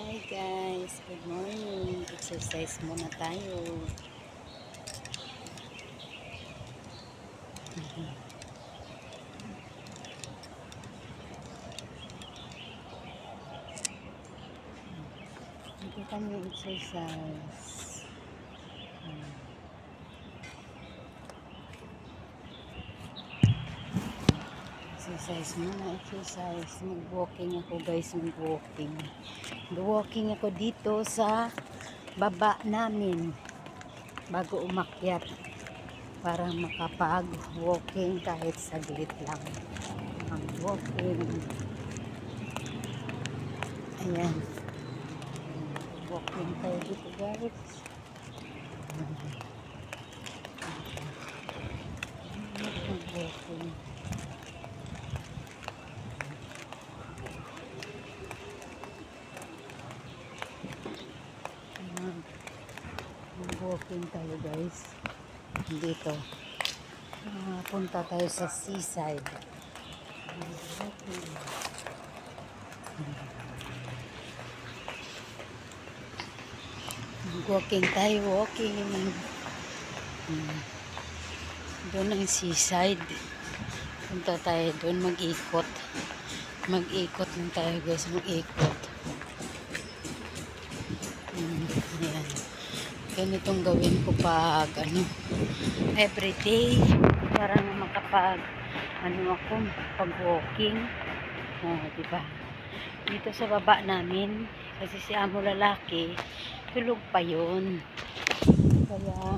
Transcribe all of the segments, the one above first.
Hi guys, good morning. Exercise muna tayo. Ito kami exercise. Exercise muna, exercise. Mag-walking ako guys, mag-walking. Mag-walking ako dito sa baba namin bago umakyat para makapag-walking kahit saglit lang. Mag-walking. Ayan. Walking tayo dito guys. Mag-walking. Mag-walking tayo guys. Dito. Punta tayo sa seaside. Walking tayo, walking. Doon ang seaside. Punta tayo doon, mag-ikot. Mag-ikot lang tayo guys, mag-ikot. Ayan. Ganitong gawin ko pag everyday para makapag ako, pag walking. Diba? Dito sa baba namin, kasi si amo lalaki, tulog pa yun. Kaya,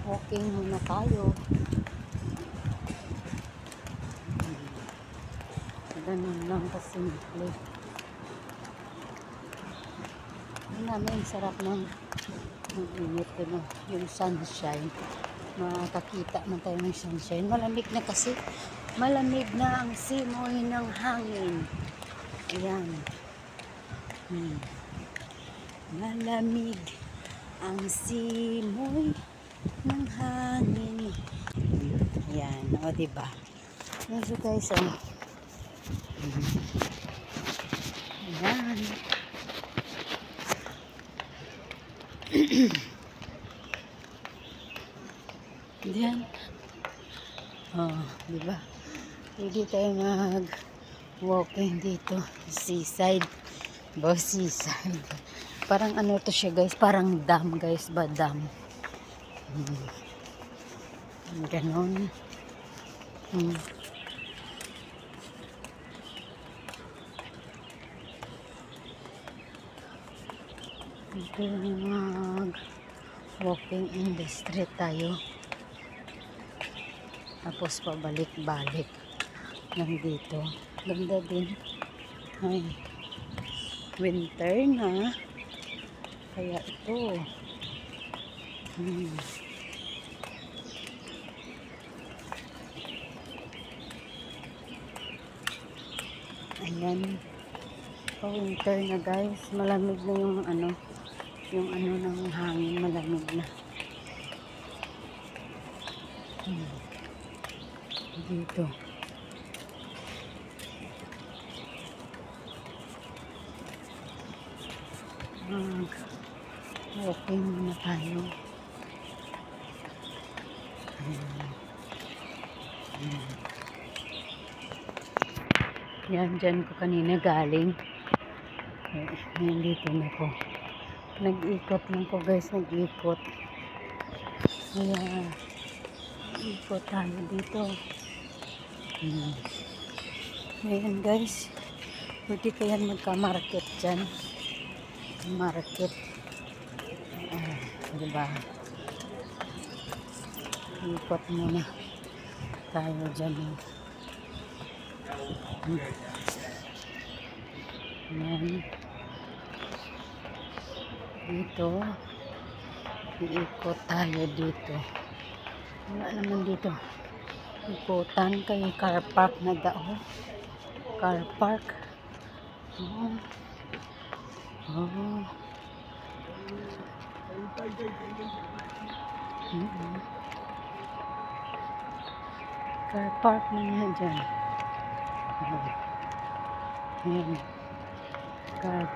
walking muna tayo. Ganun lang kasimple. Yun namin, sarap ng init, yung sunshine. Makakita man tayo ng sunshine. Malamig na kasi. Malamig na ang simoy ng hangin. Ayan. Malamig ang simoy ng hangin. Ayan. O, diba? So guys, ayan. Diyan. Diba? Pwede tayo mag-walking dito. Seaside. Seaside. Parang to siya guys. Parang dam guys. Dam. Ganon. Ito mag-walking in the street tayo. Tapos pabalik-balik lang dito. Ganda din. Ay, winter na. Kaya ito. Ayan. Winter na guys. Malamig na yung ng hangin. Malamig na. Dito. Walking muna tayo. Yan, dyan ko kanina galing. Ngayon dito na ko. Nag-ikot lang ko guys, nag-ikot. Ayan. Ikot tayo dito. Ngayon guys, pwede kaya magka-market dyan. Market. Diba? Ikot muna tayo dyan. Ayan. Dito. Iikot tayo dito. Wala naman dito. Ikutan kay car park na dao. Car park. Car park na nga dyan. Ayan. Car